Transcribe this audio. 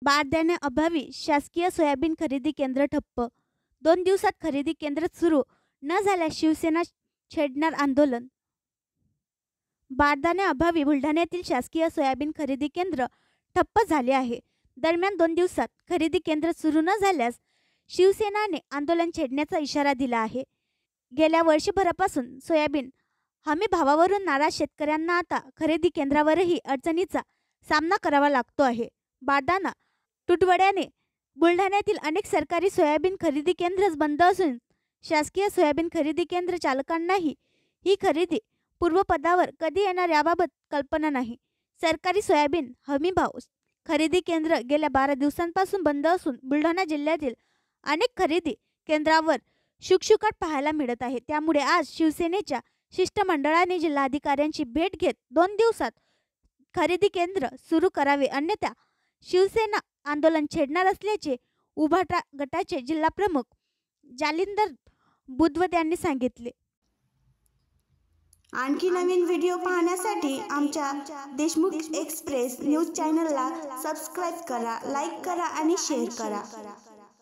बारदाण्याअभावी शासकीय सोयाबीन खरेदी केंद्र ठप्प. 2 दिवसात खरेदी केंद्र सुरू न झाल्यास शिवसेना छेडणार आंदोलन. बारदाण्याअभावी बुलढाण्यातील शासकीय सोयाबीन खरेदी केंद्र ठप्प झाले आहे. दरम्यान 2 दिवसात खरेदी केंद्र सुरू न झाल्यास शिवसेनाने आंदोलन छेडण्याचा इशारा दिला आहे. गेल्या वर्षभरापासून सोयाबीन हमी भावावरून नाराज शेतकऱ्यांना आता खरेदी केंद्रावरही अडचणीचा सामना करावा लागतो आहे. बारदाना तुटवड्याने बुलढाण्यातील अनेक सरकारी सोयाबीन खरेदी केंद्रच बंद असून शासकीय सोयाबीन खरेदी केंद्र चालकांनाही ही खरेदी पूर्वपदावर कधी येणार याबाबत कल्पना नाही. सरकारी सोयाबीन हमीभाव खरेदी केंद्र गेल्या 12 दिवसांपासून बंद असून बुलढाणा जिल्ह्यातील अनेक खरेदी केंद्रावर शुकशुकाट पाहायला मिळत आहे. त्यामुळे आज शिवसेनेच्या शिष्टमंडळाने जिल्हाधिकाऱ्यांची भेट घेत 2 दिवसात खरेदी केंद्र सुरू करावे अन्यथा शिवसेना आंदोलन छेडणार असल्याचे उभाटा गटाचे जिल्हाप्रमुख जालिंदर बुधवत यांनी सांगितले. आणखी नवीन व्हिडिओ पाहण्यासाठी आमच्या देशमुख एक्सप्रेस न्यूज चॅनलला सबस्क्राईब करा, लाईक करा आणि शेअर करा.